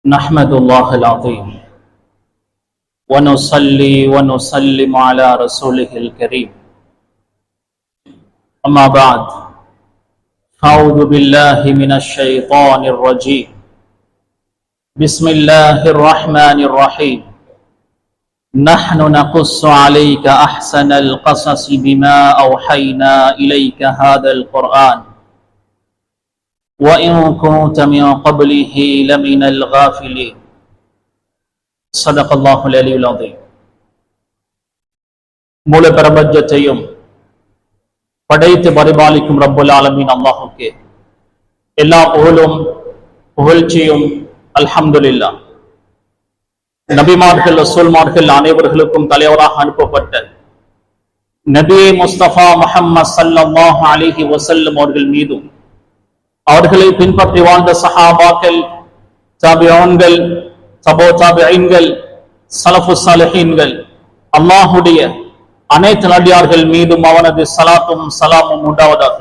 نحمد الله العظيم ونصلي ونسلم على رسوله الكريم أما بعد أعوذ بالله من الشيطان الرجيم بسم الله الرحمن الرحيم نحن نقص عليك أحسن القصص بما أوحينا إليك هذا القرآن وإن كنت من قبله لمن الغافلين صدق الله العلي العظيم மூல பிரபஞ்சத்தையும் படைத்து பரிபாலிக்கும் ரப்புல் ஆலமீன் அல்லாஹ்வுக்கே எல்லா புகழும் புகழ்ச்சியும் அல்ஹம்துலில்லாஹ். நபிமார்கள் ரசூல்மார்கள் அனைவர்களுக்கும் தலைவராக அனுப்பப்பட்ட நபியே முஸ்தபா முஹம்மது ஸல்லல்லாஹு அலைஹி வஸல்லம் அவர்கள் மீதும் அவர்களை பின்பற்றி வாழ்ந்த சஹாபாக்கள், தாபிஊன்கள், தபோ தாபிஈன்கள், ஸலஃபு ஸாலிஹீன்கள், அல்லாஹ்வுடைய அனைத்து நபியார்கள் மீதும் அவனது ஸலாத்தும் ஸலாமும் உண்டாவதாக.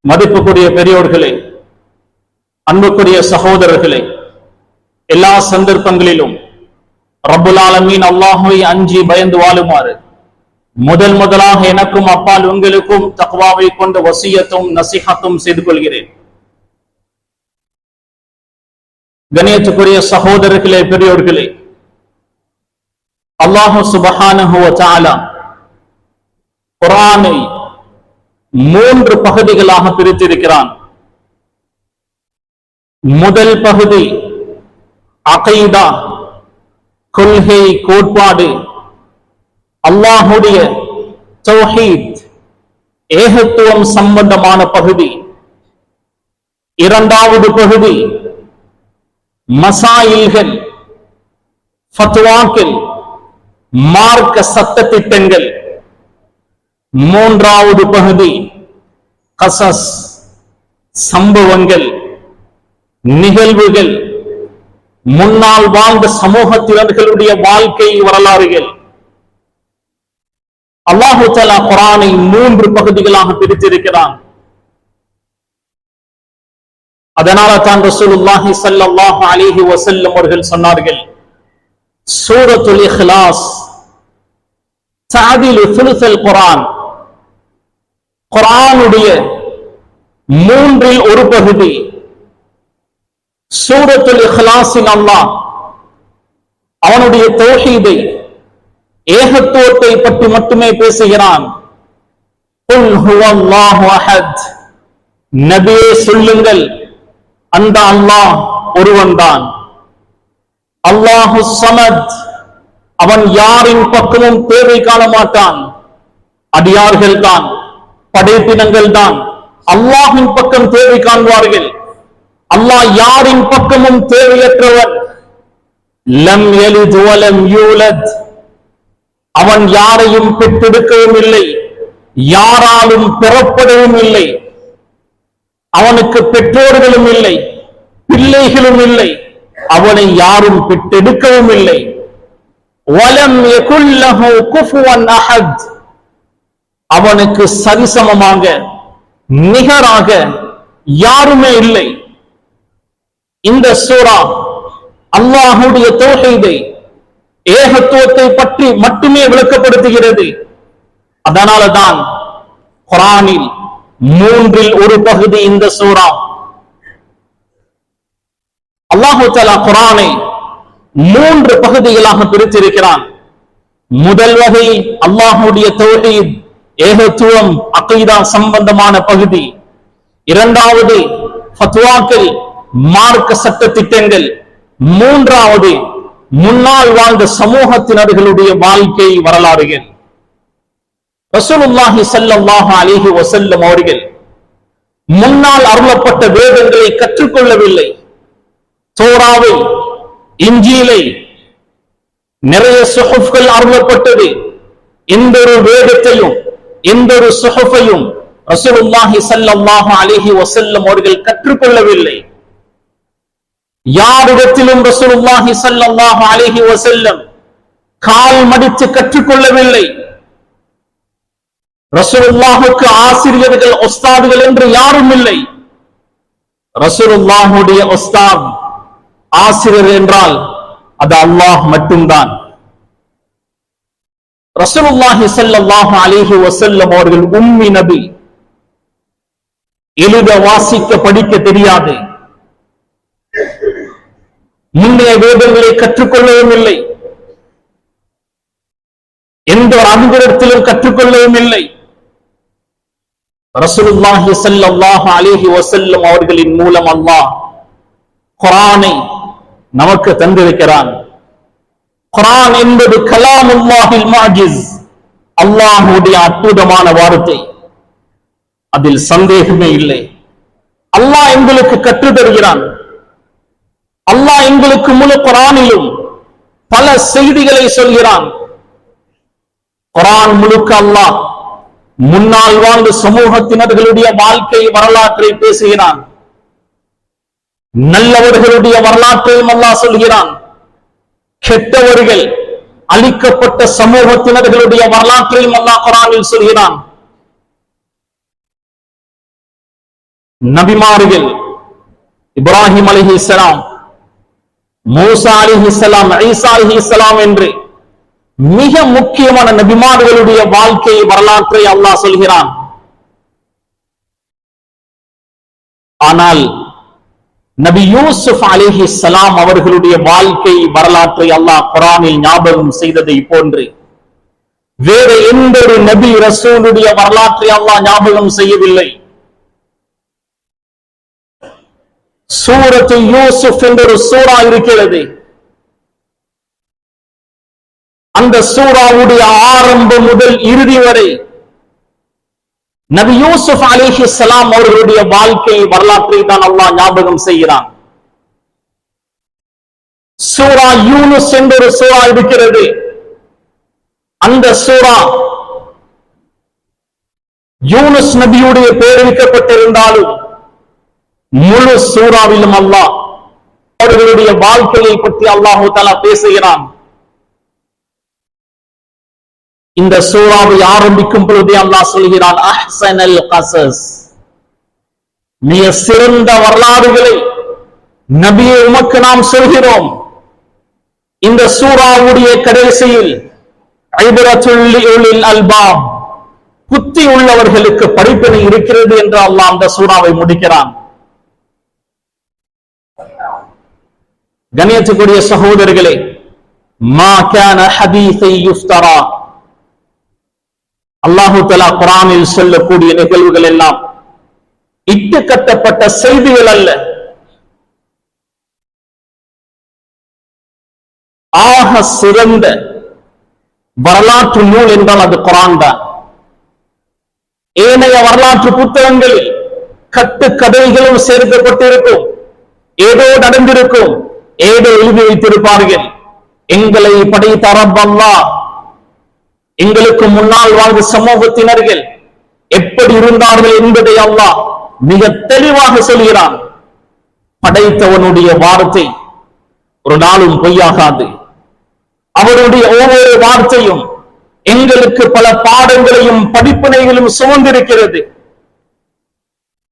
மதிப்புக்குரிய பெரியோர்களே, அன்புக்குரிய சகோதரர்களே, எல்லா சந்தர்ப்பங்களிலும் ரப்புல் ஆலமீன் அல்லாஹ்வை அஞ்சி பயந்து வாழுமாறு முதலாக எனக்கும் அப்பால் உங்களுக்கும் தக்வாவை கொண்ட வசியத்தும் நசிஹத்தும் செய்து கொள்கிறேன். கண்ணியத்துக்குரிய சகோதரர்களே, பெரியோர்களே, அல்லாஹ் சுப்ஹானஹு வ தஆலா குர்ஆனை 3 பகுதிகளாக பிரித்திருக்கிறான். முதல் பகுதி அகீதா, கொள்கை, கோட்பாடு, அல்லாஹுடைய தௌஹீத், ஏகத்துவம் சம்பந்தமான பகுதி. இரண்டாவது பகுதி மசாயில்கள், ஃபத்வாக்கள், மார்க்க சட்ட திட்டங்கள். மூன்றாவது பகுதி கஸஸ், சம்பவங்கள், நிகழ்வுகள், முன்னால் வாழ்ந்த சமூகத்தினர்களுடைய வாழ்க்கை வரலாறுகள். அல்லாஹு தஆலா குர்ஆனை 3 பகுதிகளாக பிரித்திருக்கிறான். அதனால தான் ரசூலுல்லாஹி ஸல்லல்லாஹு அலைஹி வஸல்லம் அவர்கள் சொன்னார்கள், சூரத்துல் இக்லாஸ் தஅதிலு சுலுஸல் குர்ஆன், குர்ஆனுடைய 3இல் ஒரு பகுதி. சூரத்துல் இக்லாஸில் அல்லாஹ் அவனுடைய தௌஹீதை, ஏகத்துவத்தை பற்றி மட்டுமே பேசுகிறான். குல் ஹுவல்லாஹு அஹத், நபியே சொல்லுங்கள், அந்த அல்லாஹ் ஒருவன்தான். அல்லாஹு ஸமத், அவன் யாரின் பக்கமும் தேவை காண மாட்டான். அடியார்கள் தான், படைப்பினங்கள் தான் அல்லாஹ்வின் பக்கம் தேவை காண்பார்கள். அல்லாஹ் யாரின் பக்கமும் தேவையற்றவன். லம் யலித் வலம் யூலத், அவன் யாரையும் பெற்றெடுக்கவும் இல்லை, யாராலும் பெறப்படவும் இல்லை. அவனுக்கு பெற்றோர்களும் இல்லை, பிள்ளைகளும் இல்லை, அவனை யாரும் பெற்றெடுக்கவும் இல்லை. வலம் யகுல் லஹு குஃபுவன் அஹத், அவனுக்கு சரிசமமாக நிகராக யாருமே இல்லை. இந்த சூரா அல்லாஹ்வுடைய தௌஹீதை, ஏகத்துவத்தை பற்றி மட்டுமே விளக்கப்படுத்துகிறது. அதனாலதான் குர்ஆனில் 3இல் ஒரு பகுதி இந்த சூரா. அல்லாஹு தஆலா குர்ஆனை 3 பகுதிகளாக பிரித்திருக்கிறான். முதல் வகை அல்லாஹ்வுடைய தௌஹீத், ஏகத்துவம், அகீதா சம்பந்தமான பகுதி. இரண்டாவது ஃபத்வாக்கள், மார்க்க சட்ட திட்டங்கள். மூன்றாவது முன்னால் வாழ்ந்த சமூகத்தினர்களுடைய வாழ்க்கை வரலாறுகள். ரசூலுல்லாஹி ஸல்லல்லாஹு அலைஹி வஸல்லம் அவர்கள் முன்னால் அருளப்பட்ட வேதங்களை கற்றுக்கொள்ளவில்லை. தோராவை, இன்ஜீலை, நிறைய சுஹுஃப்கள் அருளப்பட்டது. எந்த ஒரு வேதத்தையும் எந்த ஒரு சுஹுஃபையும் ரசூலுல்லாஹி ஸல்லல்லாஹு அலைஹி வஸல்லம் அவர்கள் கற்றுக்கொள்ளவில்லை. யாரிடத்திலும் ரசூலுல்லாஹி ஸல்லல்லாஹு அலைஹி வஸல்லம் கால் மடித்து கற்றுக்கொள்ளவில்லை. ரசூலுல்லாஹுக்கு ஆசிரியர்கள், உஸ்தாதுகள் என்று யாரும் இல்லை. ரசூலுல்லாஹுடைய உஸ்தாத் ஆசிரியர் என்றால் அது அல்லாஹ் மட்டும்தான். ரசூலுல்லாஹி ஸல்லல்லாஹு அலைஹி வஸல்லம் அவர்கள் உம்மி நபி, எழுத வாசிக்க படிக்க தெரியாது, முன்னைய வேதங்களை கற்றுக்கொள்ளவும் இல்லை, எந்த ஒரு அறிஞரிடத்திலும் கற்றுக்கொள்ளவும் இல்லை. ரசூலுல்லாஹி ஸல்லல்லாஹு அலைஹி வஸல்லம் அவர்களின் மூலம் அல்லாஹ் குர்ஆனை நமக்கு தந்திருக்கிறான். குர்ஆன் என்பது கலாமுல்லாஹில் முஅஜிஸ், அல்லாஹ்வுடைய அற்புதமான வார்த்தை, அதில் சந்தேகமே இல்லை. அல்லாஹ் எங்களுக்கு கற்றுத் தருகிறான். அல்லாஹ் எங்களுக்கு முழு குர்ஆனிலும் பல செய்திகளை சொல்கிறான். குர்ஆன் முழுக்க அல்லாஹ் முன்னால் வாழ்ந்த சமூகத்தினர்களுடைய வாழ்க்கை வரலாற்றை பேசுகிறான். நல்லவர்களுடைய வரலாற்றையும் அல்லாஹ் சொல்கிறான். கெட்டவர்கள் அழிக்கப்பட்ட சமூகத்தினர்களுடைய வரலாற்றையும் அல்லாஹ் குர்ஆனில் சொல்கிறான். நபிமார்கள் இப்ராஹிம் அலைஹிஸ்ஸலாம், மூசா அலைஹிஸ்ஸலாம், ஈசா அலைஹிஸ்ஸலாம் என்று மிக முக்கியமான நபிமார்களுடைய வாழ்க்கை வரலாற்றை அல்லாஹ் சொல்கிறான். ஆனால் நபி யூசுப் அலைஹிஸ்ஸலாம் அவர்களுடைய வாழ்க்கை வரலாற்றை அல்லாஹ் குர்ஆனில் ஞாபகம் செய்ததை போன்று வேற எந்த ஒரு நபி ரசூலுடைய வரலாற்றை அல்லாஹ் ஞாபகம் செய்யவில்லை. சூரத்து யூசுப் என்ற ஒரு சூரா இருக்கிறது. அந்த சூராவுடைய ஆரம்பம் முதல் இறுதி வரை நபி யூசுப் அலைஹிஸ்ஸலாம் அவர்களுடைய வாழ்க்கை வரலாற்றை தான் அல்லாஹ் ஞாபகம் செய்கிறான். சூரா யூனுஸ் என்ற ஒரு சூரா இருக்கிறது. அந்த சூரா யூனுஸ் நபியுடைய பெயர் வைக்கப்பட்டிருந்தாலும் முழு சூராவிலும் அல்லாஹ் அவர்களுடைய வாழ்க்கையை பற்றி அல்லாஹு தஆலா பேசுகிறான். இந்த சூராவை ஆரம்பிக்கும் பொழுதே அல்லாஹ் சொல்கிறான், அஹ்ஸனல் கஸஸ், மிக சிறந்த வரலாறுகளை நபியே உமக்கு நாம் சொல்கிறோம். இந்த சூராவுடைய கடைசியில் ஐபரத்துல் லிஉலில் அல்பாப், புத்தி உள்ளவர்களுக்கு படிப்பினை இருக்கிறது என்று அல்லாஹ் அந்த சூராவை முடிக்கிறான். கண்ணியத்துக்குரிய சகோதரர்களே, மா கான ஹதீஸை யுஃப்தரா, அல்லாஹு தஆலா குர்ஆனில் சொல்லக்கூடிய நிகழ்வுகள் எல்லாம் இட்டு கட்டப்பட்ட செய்திகள் அல்ல. ஆக சிறந்த வரலாற்று நூல் என்றால் அது குர்ஆன் தான். ஏனைய வரலாற்று புத்தகங்களில் கட்டுக்கதைகளும் சேர்க்கப்பட்டிருக்கும், ஏதோ நடந்திருக்கும், ஏதோ எழுதி வைத்திருப்பார்கள். எங்களை படைத்த ரப் அல்லாஹ், எங்களுக்கு முன்னால் வாழ்ந்த சமூகத்தினர்கள் எப்படி இருந்தார்கள் என்பதை அல்லாஹ் மிக தெளிவாக சொல்கிறான். படைத்தவனுடைய வார்த்தை ஒரு நாளும் பொய்யாகாது. அவருடைய ஒவ்வொரு வார்த்தையும் எங்களுக்கு பல பாடங்களையும் படிப்பினைகளும் சுமந்திருக்கிறது.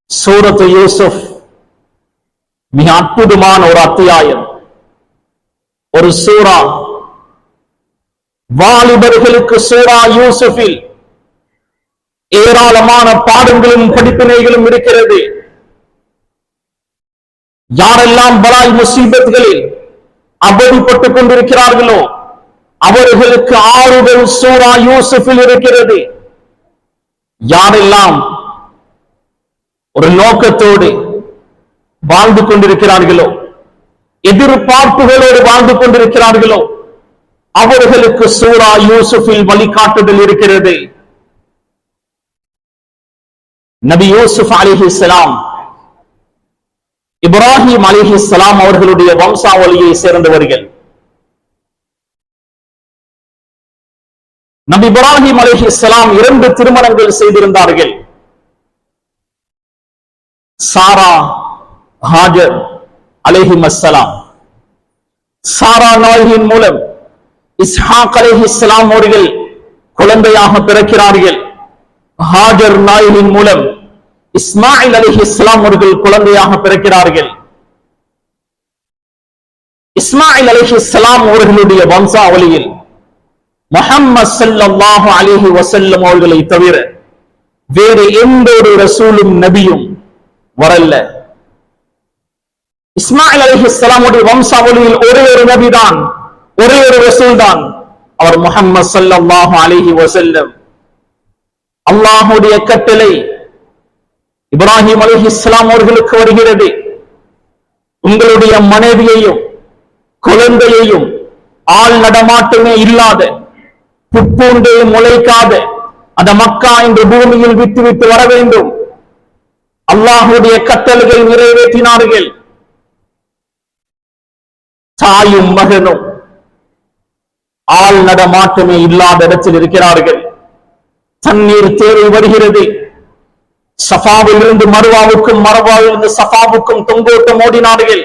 சூரத்து யூசுப் மிக அற்புதமான ஒரு அத்தியாயம், ஒரு சூரா. வாலிபர்களுக்கு சூரா யூசுஃபில் ஏராளமான பாடங்களும் படிப்பினைகளும் இருக்கிறது. யாரெல்லாம் பலாய் முசீபத்களில் அவதிப்பட்டுக் கொண்டிருக்கிறார்களோ அவர்களுக்கு ஆறுதல் சூரா யூசுஃபில் இருக்கிறது. யாரெல்லாம் ஒரு நோக்கத்தோடு வாழ்ந்து கொண்டிருக்கிறார்களோ, எதிர்பார்ப்புகளோடு வாழ்ந்து கொண்டிருக்கிறார்களோ அவர்களுக்கு சூரா யூசுஃபில் வழிகாட்டுதல் இருக்கிறது. நபி யூசுப் அலைஹிஸ்ஸலாம், இப்ராஹிம் அலைஹிஸ்ஸலாம் அவர்களுடைய வம்சாவளியை சேர்ந்தவர்கள். நபி இப்ராஹிம் அலைஹிஸ்ஸலாம் 2 திருமணங்கள் செய்திருந்தார்கள். சாரா, ஹாஜர் அலைஹிஸ்ஸலாம். சாரா நாயகியின் மூலம் இஸ்ஹாக் அலைஹிஸ்ஸலாம் அவர்கள் குழந்தையாக பிறக்கிறார்கள். ஹாஜர் நாயகியின் மூலம் இஸ்மாயில் அலைஹிஸ்ஸலாம் அவர்கள் குழந்தையாக பிறக்கிறார்கள். இஸ்மாயில் அலைஹிஸ்ஸலாம் அவர்களுடைய வம்சாவளியில் முஹம்மது ஸல்லல்லாஹு அலைஹி வஸல்லம் அவர்களை தவிர வேறு எந்த ஒரு ரசூலும் நபியும் வரல. இஸ்மாயில் அலைஹிஸ்ஸலாம் உடைய வம்சாவளியில் ஒரே ஒரு நபிதான், ஒரே ஒரு ரசூல் தான், அவர் முஹம்மது ஸல்லல்லாஹு அலைஹி வஸல்லம். அல்லாஹ்வுடைய கட்டளை இப்ராஹிம் அலைஹிஸ்ஸலாம் அவர்களுக்கு வருகிறது. உங்களுடைய மனைவியையும் குழந்தையையும் ஆள் நடமாட்டமே இல்லாத புற்பூண்டே முளைக்காத அந்த மக்கா என்ற பூமியில் விட்டுவிட்டு வர வேண்டும். அல்லாஹ்வுடைய கட்டளையை நிறைவேற்றினார்கள். தாயும் மகனும் ஆள் நடமாட்டமே இல்லாத இடத்தில் இருக்கிறார்கள். தண்ணீர் தேவை வருகிறது. சஃபாவில் இருந்து மருவாவுக்கும், மருவாவில் இருந்து சஃபாவுக்கும் தொங்கோட்டம் ஓடினார்கள்.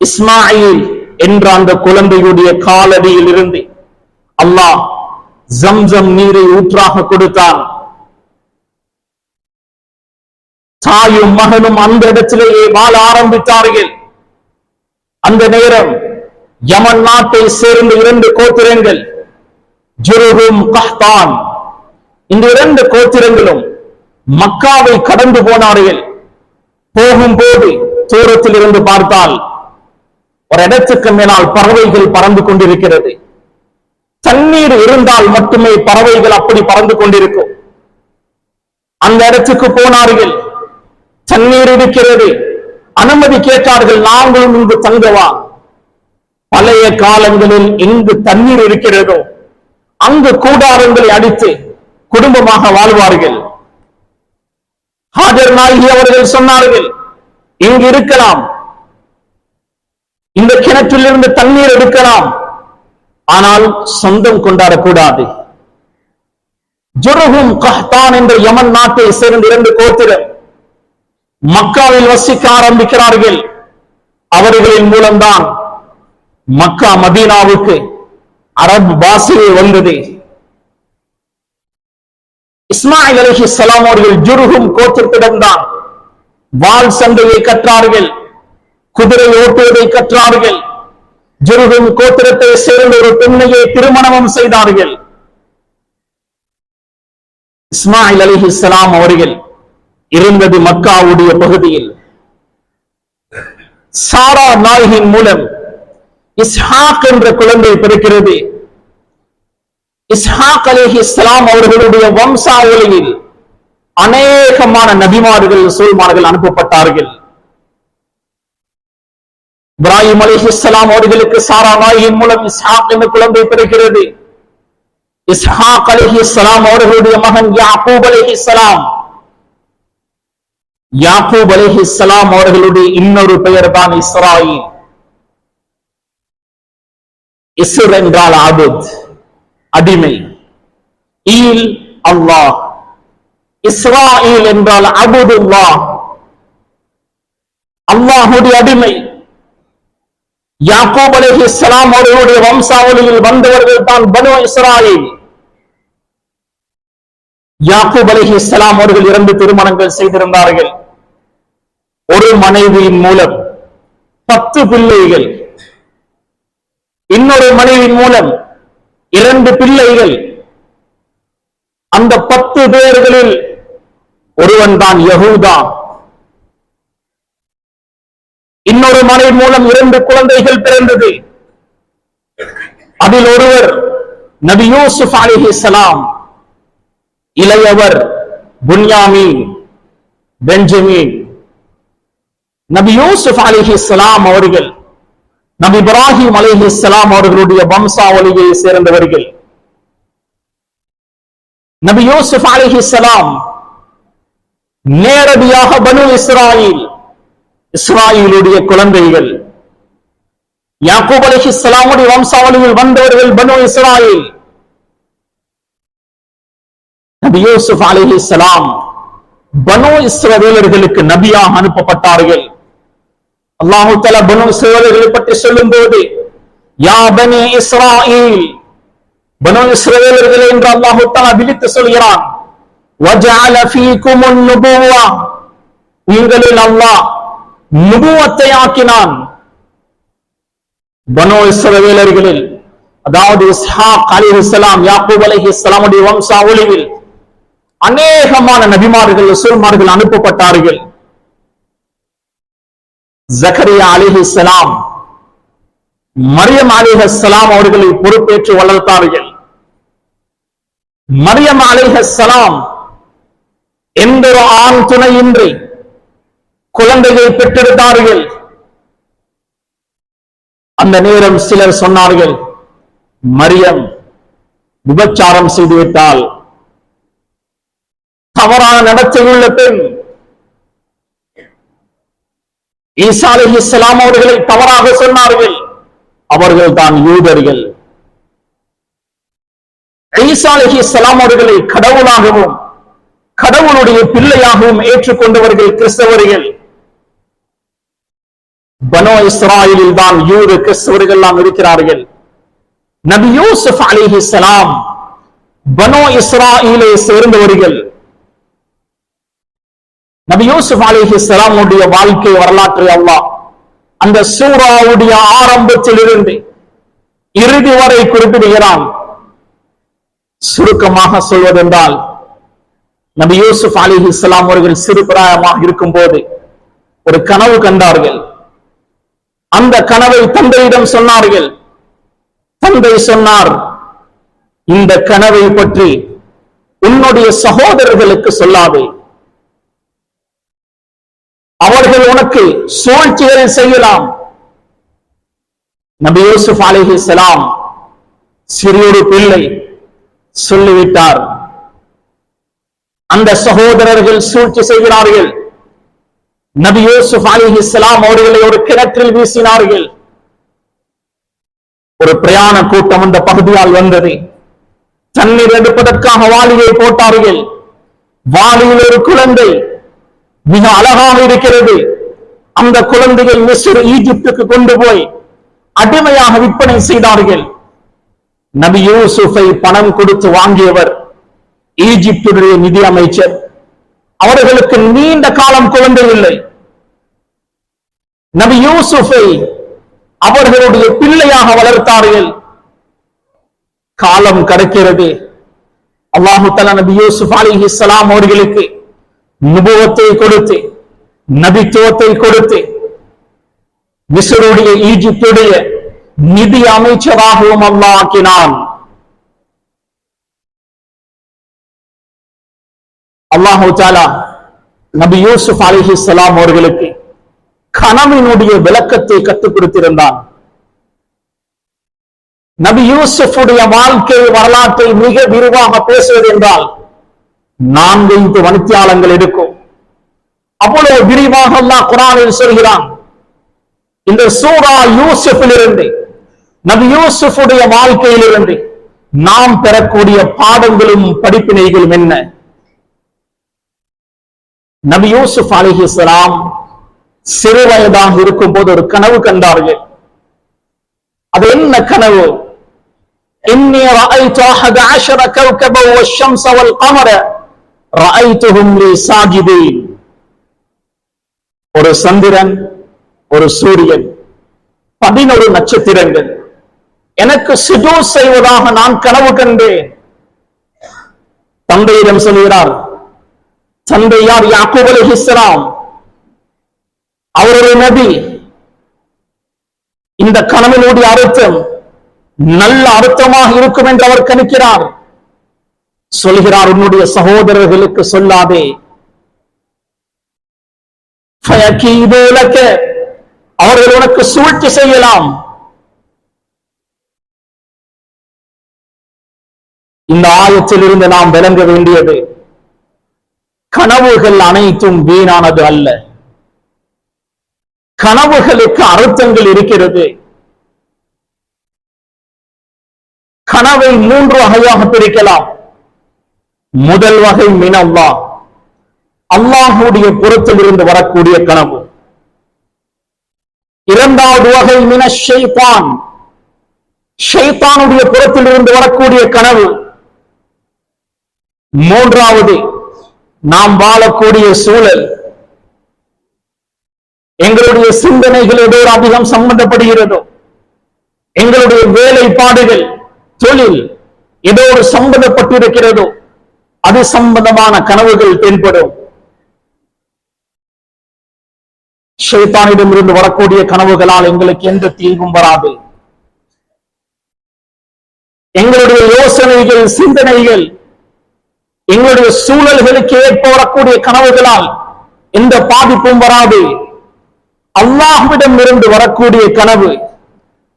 இஸ்மாயில் என்ற அந்த குழந்தையுடைய காலடியில் இருந்து அல்லாஹ் ஜம்சம் நீரை ஊற்றாக கொடுத்தான். தாயும் மகனும் அந்த இடத்திலேயே வாழ ஆரம்பித்தார்கள். அந்த நேரம் யமன் நாட்டை சேர்ந்த 2 கோத்திரங்கள் ஜுருஹும் கஹ்தான், இந்த 2 கோத்திரங்களும் மக்காவை கடந்து போனார்கள். போகும்போது தூரத்தில் இருந்து பார்த்தால் ஒரு இடத்துக்கு மேலால் பறவைகள் பறந்து கொண்டிருக்கிறது. தண்ணீர் இருந்தால் மட்டுமே பறவைகள் அப்படி பறந்து கொண்டிருக்கும். அந்த இடத்துக்கு போனார்கள். தண்ணீர் இருக்கிறது, அனுமதி கேட்டார்கள். நாங்களும் இங்கு தங்கவா? பழைய காலங்களில் எங்கு தண்ணீர் இருக்கிறதோ அங்கு கூடாரங்களை அடித்து குடும்பமாக வாழ்வார்கள். ஹாஜர் நாயகி அவர்கள் சொன்னார்கள், இங்கு இருக்கலாம், இந்த கிணற்றில் இருந்து தண்ணீர் எடுக்கலாம், ஆனால் சொந்தம் கொண்டாடக்கூடாது. ஜுருஹும் கஹ்தான் என்ற யமன் நாட்டை சேர்ந்த 2 கோத்திரம் மக்காவில் வசிக்க ஆரம்பிக்கிறார்கள். அவர்களின் மூலம்தான் மக்கா மதீனாவுக்கு அரபு பாஷையே வந்தது. இஸ்மாயில் அலைஹிஸ்ஸலாம் அவர்கள் ஜுருஹும் கோத்திரத்திடம்தான் வாள் சண்டையை கற்றார்கள், குதிரை ஓட்டுவதை கற்றார்கள். ஜுருஹும் கோத்திரத்தை சேர்ந்த ஒரு பெண்ணையை திருமணமும் செய்தார்கள். இஸ்மாயில் அலைஹிஸ்ஸலாம் அவர்கள் இருந்தது மக்காவுடைய பகுதியில். சாரா நாயகின் மூலம் இஸ்ஹாக் என்ற குழந்தை பிறக்கிறது. இஸ்ஹாக் அலைஹிஸ்ஸலாம் அவர்களுடைய வம்சாவளியில் அநேகமான நபிமார்கள், ரசூல்மார்கள் அனுப்பப்பட்டார்கள். இப்ராஹிம் அலைஹிஸ்ஸலாம் அவர்களுக்கு சாரா நாயகின் மூலம் இஸ்ஹாக் என்ற குழந்தை பிறக்கிறது. இஸ்ஹாக் அலைஹிஸ்ஸலாம் அவர்களுடைய மகன் யாக்கூப் அலைஹிஸ்ஸலாம். யாக்கூப் அலைஹிஸ்ஸலாம் அவர்களுடைய இன்னொரு பெயர் தான் இஸ்ராயில். இஸ்ர் என்றால் அபுத், அடிமை. ஈல் அல்லாஹ். இஸ்ராயில் என்றால் அபுதுல்லாஹ், அல்லாஹ்வுடைய அடிமை. யாக்கூப் அலைஹிஸ்ஸலாம் அவர்களுடைய வம்சாவளியில் வந்தவர்கள் தான் பனு இஸ்ராயில். யாக்கூப் அலைஹிஸ்ஸலாம் அவர்கள் 2 திருமணங்கள் செய்திருந்தார்கள். ஒரு மனைவியின் மூலம் 10 பிள்ளைகள், இன்னொரு மனைவியின் மூலம் 2 பிள்ளைகள். அந்த 10 பேர்களில் ஒருவன் தான் யஹூதா. இன்னொரு மனைவி மூலம் 2 குழந்தைகள் பிறந்தது. அதில் ஒருவர் நபி யூசுப் அலைஹிஸ்ஸலாம், இளையவர் புன்யாமீன், பெஞ்சமின். நபி யூசுப் அலைஹிஸ்ஸலாம் அவர்கள் நபி இப்ராஹிம் அலைஹிஸ்ஸலாம் அவர்களுடைய வம்சாவளியை சேர்ந்தவர்கள். நபி யூசுப் அலைஹிஸ்ஸலாம் நேரடியாக பனு இஸ்ராயில், இஸ்ராயிலுடைய குழந்தைகள். யாக்கூப் அலைஹிஸ்ஸலாமுடைய வம்சாவளியில் வந்தவர்கள் பனு இஸ்ராயில். நபி யூசுப் அலைஹிஸ்ஸலாம் பனு இஸ்ரவேலர்களுக்கு நபியாக அனுப்பப்பட்டார்கள். அல்லாஹ் தஆலா பனு இஸ்ரவேலர்களை பற்றி சொல்லும்போது யா பனி இஸ்ராயில், பனு இஸ்ரவேலர்களே என்று அல்லாஹ் தஆலா விழித்து சொல்கிறான். வஜஅல ஃபீகுமுன் நுபுவா, உங்களில் அல்லாஹ் நுபுவத்தை ஆக்கினான். பனோ இஸ்ரவேலர்களில், அதாவது இஸ்ஹாக் அலைஹிஸ்ஸலாம், யாக்கூப் அலைஹிஸ்ஸலாமுடைய வம்சாவளியில் அநேகமான நபிமார்கள், ரசூல்மார்கள் அனுப்பப்பட்டார்கள். ஜக்கரியா அலைஹிஸ்ஸலாம், மரியம் அலைஹிஸ்ஸலாம் அவர்களை பொறுப்பேற்று வளர்த்தார்கள். மரியம் அலைஹிஸ்ஸலாம் எந்த ஒரு ஆண் துணையின்றி குழந்தையை பெற்றெடுத்தார்கள். அந்த நேரம் சிலர் சொன்னார்கள், மரியம் விபச்சாரம் செய்துவிட்டால், தவறான நடத்தையுள்ள பெண். ஈசா அலைஹிஸ்ஸலாம் அவர்களை தவறாக சொன்னார்கள். அவர்கள் தான் யூதர்கள். ஈசா அலைஹிஸ்ஸலாம் அவர்களை கடவுளாகவும் கடவுளுடைய பிள்ளையாகவும் ஏற்றுக்கொண்டவர்கள் கிறிஸ்தவர்கள். பனோ இஸ்ராயலில் தான் யூத கிறிஸ்தவர்கள் எல்லாம் இருக்கிறார்கள். நபி யூசுப் அலைஹிஸ்ஸலாம் பனோ இஸ்ராயலை சேர்ந்தவர்கள். நபி யூசுப் அலைஹிஸ்ஸலாம் உடைய வாழ்க்கை வரலாற்றை அல்லாஹ் அந்த சூராவுடைய ஆரம்பத்தில் இருந்து இறுதி வரை குறிப்பிடுகிறான். சுருக்கமாக சொல்வதென்றால், நபி யூசுப் அலைஹிஸ்ஸலாம் அவர்கள் சிறுபிராயமாக இருக்கும் போது ஒரு கனவு கண்டார்கள். அந்த கனவை தந்தையிடம் சொன்னார்கள். தந்தை சொன்னார், இந்த கனவை பற்றி உன்னுடைய சகோதரர்களுக்கு சொல்லாதே, அவர்கள் உனக்கு சூழ்ச்சிகள் செய்யலாம். நபி யூசுப் அலைஹிஸ்ஸலாம் சிறியொரு பிள்ளை சொல்லிவிட்டார். அந்த சகோதரர்கள் சூழ்ச்சி செய்கிறார்கள். நபி யூசுப் அலைஹிஸ்ஸலாம் அவர்களை ஒரு கிணற்றில் வீசினார்கள். ஒரு பிரயாண கூட்டம் அந்த பகுதியால் வந்தது. தண்ணீர் எடுப்பதற்காக வாளியை போட்டார்கள். வாளியில் ஒரு குழந்தை மிக அழகாக இருக்கிறது. அந்த குழந்தையை மிஸ்ர், ஈஜிப்துக்கு கொண்டு போய் அடிமையாக விற்பனை செய்தார்கள். நபி யூசுஃபை பணம் கொடுத்து வாங்கியவர் ஈஜிப்துடைய நிதி அமைச்சர். அவர்களுக்கு நீண்ட காலம் குழந்தை இல்லை. நபி யூசுஃபை அவர்களுடைய பிள்ளையாக வளர்த்தார்கள். காலம் கடக்கிறது. அல்லாஹு தஆலா நபி யூசுப் அலைஹிஸ்ஸலாம் அவர்களுக்கு நுபுவத்தை கொடுத்து, நபித்துவத்தை கொடுத்து, மிஸ்ருடைய, ஈஜிப்துடைய நிதி அமைச்சராகவும் அல்லாஹ் ஆக்கினான். அல்லாஹு தஆலா நபி யூசுப் அலைஹிஸ்ஸலாம் அவர்களுக்கு கனவினுடைய விளக்கத்தை கற்றுக் கொடுத்திருந்தான். நபி யூசுஃபுடைய வாழ்க்கை வரலாற்றை மிக விரிவாக பேசுவது என்றால் 4 மணித்தியாலங்கள் எடுக்கும். அவ்வளவு விரிவாக அல்லாஹ் குர்ஆனில் சொல்கிறான். இந்த சூரா யூசுஃபிலிருந்து, நபி யூசுஃபுடைய வாழ்க்கையிலிருந்து நாம் பெறக்கூடிய பாடங்களும் படிப்பினைகளும் என்ன? நபி யூசுப் அலைஹிஸ்ஸலாம் சிறு வயதாக இருக்கும் போது ஒரு கனவு கண்டார்கள். அது என்ன கனவு? இன்னி ரஅய்து 11 கௌகபன் வஷம்ஸ வல் கமர ரஅய்துஹும் லி சாஜிதீன். ஒரு சந்திரன், ஒரு சூரியன், 11 நட்சத்திரங்கள் எனக்கு சுஜூத் செய்வதாக நான் கனவு கண்டேன். தந்தையிடம் சொல்கிறார். தந்தை யார்? யாக்கூப் அலைஹிஸ்ஸலாம். அவர் ஒரு நபி. இந்த கனவினுடைய அர்த்தம் நல்ல அர்த்தமாக இருக்கும் என்று அவர் கணிக்கிறார். சொல்கிறார், உன்னுடைய சகோதரர்களுக்கு சொல்லாதே. அவர்கள் உனக்கு சூழ்ச்சி செய்யலாம். இந்த ஆயத்தில் இருந்து நாம் விளங்க வேண்டியது, கனவுகள் அனைத்தும் வீணானது அல்ல. கனவுகளுக்கு அர்த்தங்கள் இருக்கிறது. கனவை 3 வகையாக பிரிக்கலாம். முதல் வகை மின் அல்லாஹ், அல்லாஹுடைய புறத்தில் இருந்து வரக்கூடிய கனவு. இரண்டாவது வகை மின ஷைத்தான், ஷைத்தானுடைய புறத்தில் இருந்து வரக்கூடிய கனவு. மூன்றாவது நாம் வாழக்கூடிய சூழல், எங்களுடைய சிந்தனைகளோடு அதிகம் சம்பந்தப்படுகிறதோ எங்களுடைய வேலைப்பாடுகள், தொழில் ஏதோ ஒரு சம்பந்தப்பட்டிருக்கிறதோ அது சம்பந்தமான கனவுகள் தென்படும். ஷைத்தானிடம் இருந்து வரக்கூடிய கனவுகளால் எங்களுக்கு எந்த தீங்கும் வராது. எங்களுடைய யோசனைகள், சிந்தனைகள், எங்களுடைய சூழல்களுக்கு ஏற்ப வரக்கூடிய கனவுகளால் எந்த பாதிப்பும் வராது. அல்லாஹ்விடம் இருந்து வரக்கூடிய கனவு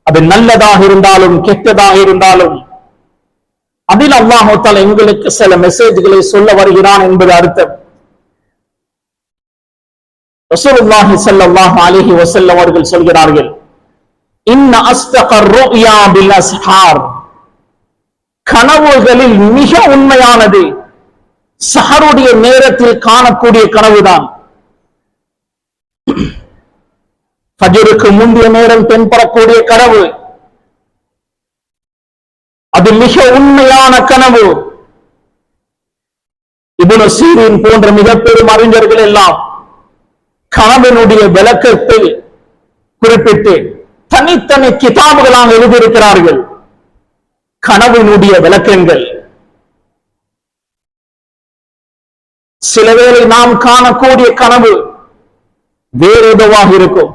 அது நல்லதாக இருந்தாலும் கெட்டதாக இருந்தாலும் அதில் அல்லாஹ் தஆலா எங்களுக்கு சில மெசேஜ்களை சொல்ல வருகிறான் என்பது அர்த்தம். ரசூலுல்லாஹி ஸல்லல்லாஹு அலைஹி வஸல்லம் அவர்கள் சொல்கிறார்கள், இன்ன அஸ்தகர் ருயா பில் அஸ்ஹார், கனவுகளில் மிக உண்மையானது சஹருடைய நேரத்தில் காணக்கூடிய கனவுதான். ஃபஜ்ருக்கு முந்தைய நேரம் தென்படக்கூடிய கனவு அது மிக உண்மையான கனவு. இப்னு சீரின் போன்ற மிக பெரும் அறிஞர்கள் எல்லாம் கனவினுடைய விளக்கத்தை குறிப்பிட்டு தனித்தனி கிதாபுகளாக எழுதியிருக்கிறார்கள். கனவினுடைய விளக்கங்கள் சிலவேளை நாம் காணக்கூடிய கனவு வேறு எதுவாக இருக்கும்,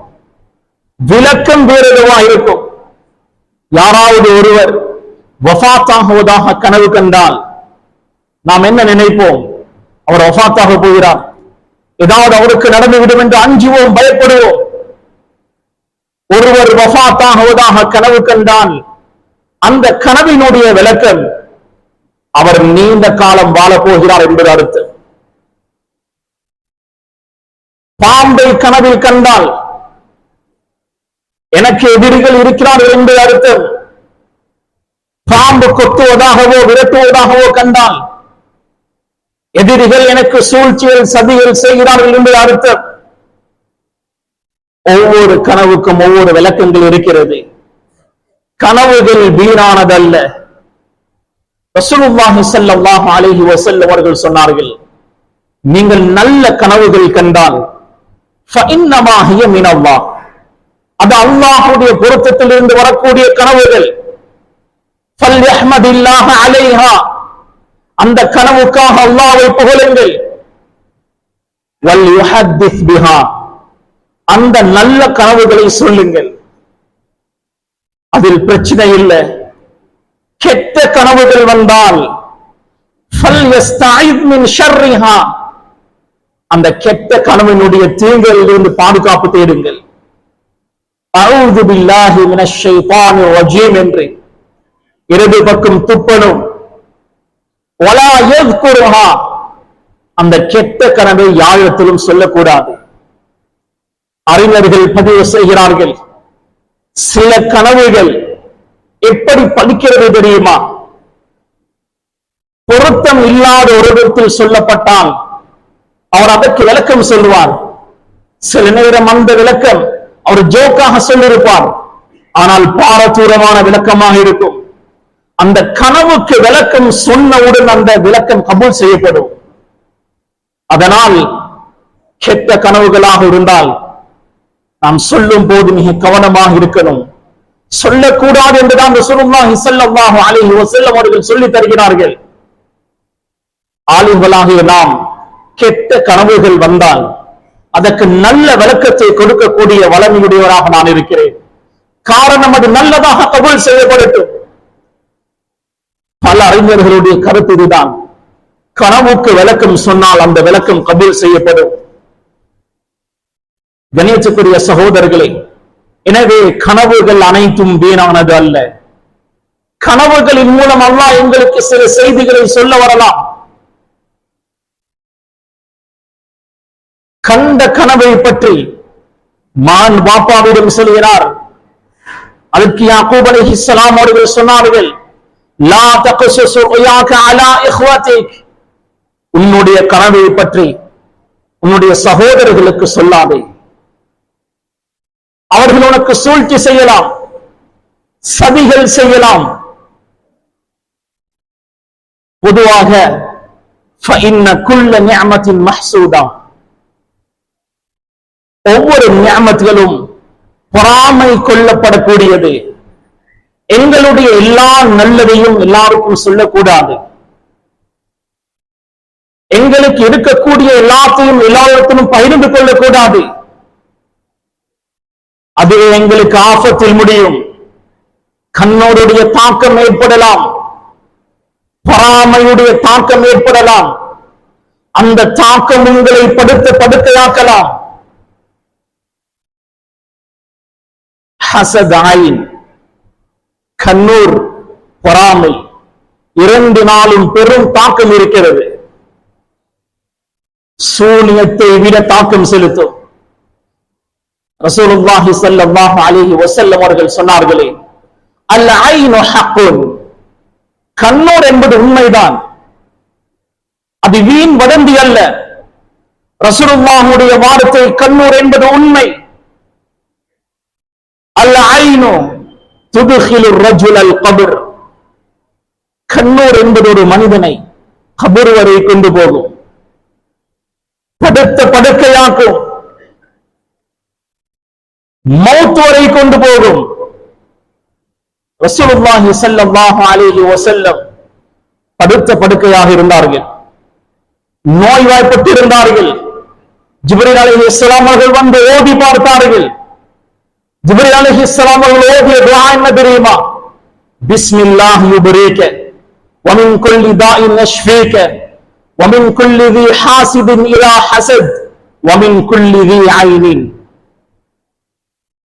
விளக்கம் வேறு எதுவாக இருக்கும். யாராவது ஒருவர் வஃபாத்தாகுவதாக கனவு கண்டால் நாம் என்ன நினைப்போம்? அவர் வஃபாத்தாக போகிறார், ஏதாவது அவருக்கு நடந்துவிடும் என்று அஞ்சுவோம், பயப்படுவோம். ஒருவர் வஃபாத்தாகுவதாக கனவு கண்டால் அந்த கனவினுடைய விளக்கம் அவர் நீண்ட காலம் வாழப் போகிறார் என்பது அர்த்தம். பாம்பை கனவில் கண்டால் எனக்கு எதிரிகள் இருக்கிறார்கள் என்பது அர்த்தம். பாம்பு கொத்துவதாகவோ விரட்டுவதாகவோ கண்டால் எதிரிகள் எனக்கு சூழ்ச்சிகள் சதிகள் செய்கிறார்கள் என்பது அர்த்தம். ஒவ்வொரு கனவுக்கும் ஒவ்வொரு விளக்கங்கள் இருக்கிறது. கனவுகள் வீணானதல்ல. ரசூலுல்லாஹி ஸல்லல்லாஹு அலைஹி வஸல்லம் அவர்கள் சொன்னார்கள், நீங்கள் நல்ல கனவுகள் கண்டால் ஃபஇன்னமா ஹிய மினல்லாஹ், அது அல்லாஹ்வுடைய பொருத்தத்திலிருந்து வரக்கூடிய கனவுகள். ஃபல்யஹ்மதில்லாஹ அலைஹா, அந்த கனவுக்காக அல்லாஹ்வை புகழுங்கள். வல்யுஹத்திஸ் பிஹா, அந்த நல்ல கனவுகளை சொல்லுங்கள். அதில் பிரச்சனை இல்லை. கெட்ட கனவுகள் வந்தால் ஃபல்யஸ்தஈத் மின் ஷர்ரிஹா, அந்த கெட்ட கனவினுடைய தீங்குகளில் இருந்து பாதுகாப்பு தேடுங்கள். அஊது பில்லாஹி மினஷ் ஷைத்தானிர் ரஜீம் என்று இடது பக்கம் துப்பணும். வலா யذ்குருஹா, அந்த கெட்ட கனவை யாரிடத்திலும் சொல்லக்கூடாது. அறிஞர்கள் பதிவு செய்கிறார்கள், சில கனவுகள் எப்படி படிக்கிறது தெரியுமா? பொருத்தம் இல்லாத ஒரு இடத்தில் சொல்லப்பட்டால் அவர் அதற்கு விளக்கம் சொல்லுவார். சில நேரம் அந்த விளக்கம் அவர் ஜோக்காக சொல்லியிருப்பார், ஆனால் பாரதூரமான விளக்கமாக இருக்கும். அந்த கனவுக்கு விளக்கம் சொன்னவுடன் அந்த விளக்கம் கபூல் செய்யப்படும். அதனால் கெட்ட கனவுகளாக இருந்தால் நாம் சொல்லும் போது மிக கவனமாக இருக்கணும். சொல்லக்கூடாது என்றுதான் ரசூலுல்லாஹி ஸல்லல்லாஹு அலைஹி வஸல்லம் அவர்கள் சொல்லி தருகிறார்கள். ஆலிம்களாகிய நாம் கெட்ட கனவுகள் வந்தால் அதற்கு நல்ல விளக்கத்தை கொடுக்கக்கூடிய வளமையுடையவராக நான் இருக்கிறேன். காரணம் அது நல்லதாக கபூல் செய்யப்படட்டும். பல அறிஞர்களுடைய கருத்து இதுதான். கனவுக்கு விளக்கம் சொன்னால் அந்த விளக்கம் கபூல் செய்யப்படும். கணியத்துக்குரிய சகோதரர்களே, எனவே கனவுகள் அனைத்தும் வீணானது அல்ல. கனவுகளின் மூலம் அல்லாஹ் எங்களுக்கு சில செய்திகளை சொல்ல வரலாம். கண்ட கனவை பற்றி மான் பாப்பாவிடம் சொல்கிறார். அதற்கு யாக்கூப் அலைஹிஸ்ஸலாம் அவர்கள் சொன்னார்கள், லா தக்ஸஸ் ருயாக அலா இஹ்வதிக், உன்னுடைய கனவை பற்றி உன்னுடைய சகோதரர்களுக்கு சொல்லாதே. அவர்கள் உனக்கு சூழ்ச்சி செய்யலாம், சதிகள் செய்யலாம். பொதுவாக فإن كل نعمة محسودة, ஒவ்வொரு நிஅமத்களும் பொறாமை கொள்ளப்படக்கூடியது. எங்களுடைய எல்லா நல்லதையும் எல்லாருக்கும் சொல்லக்கூடாது. எங்களுக்கு இருக்கக்கூடிய எல்லாத்தையும் எல்லாத்திலும் பகிர்ந்து கொள்ளக்கூடாது. அது எங்களுக்கு ஆபத்தில் முடியும். கண்ணோருடைய தாக்கம் ஏற்படலாம், பொறாமையுடைய தாக்கம் ஏற்படலாம். அந்த தாக்கம் உங்களை படுக்கையாக்கலாம். ஹசத் ஐன், கண்ணூர், பொறாமை, இரண்டு நாளும் பெரும் தாக்கம் இருக்கிறது. சூனியத்தை விட தாக்கம் செலுத்தும். ரசூலுல்லாஹி ஸல்லல்லாஹு அலைஹி வஸல்லம் அவர்கள் சொன்னார்களே, அல் ஐனு ஹக்குன், கண்ணூர் என்பது உண்மைதான், அது வீண் வதந்தி அல்ல. ரசூலுல்லாஹுடைய வார்த்தை, கண்ணூர் என்பது உண்மை. அல் ஐனு துதுகிலு ரஜுல் அல் கபர், கண்ணூர் என்பது ஒரு மனிதனை கபர் வரை கொண்டு போகும், படுக்கையாக்கும், மௌத் வரை கொண்டு போகும். ரசூலுல்லாஹி ஸல்லல்லாஹு அலைஹி வஸல்லம் படுக்கையாக இருந்தார்கள், நோய்வாய்ப்பட்டு இருந்தார்கள். ஜிப்ரீல் அலைஹிஸ்ஸலாம் அவர்கள் வந்து ஓதி பார்த்தார்கள். ஜிப்ரீல் அலைஹிஸ்ஸலாம் அவர்கள் ஓதிய துஆ என்ன தெரியுமா? பிஸ்மில்லாஹ் யுபரீக வ மின் குல்லி தாஇன் யஷ்ஃபீக வ மின் குல்லி ذي حاسد الى حسد வ மின் குல்லி ذي عين.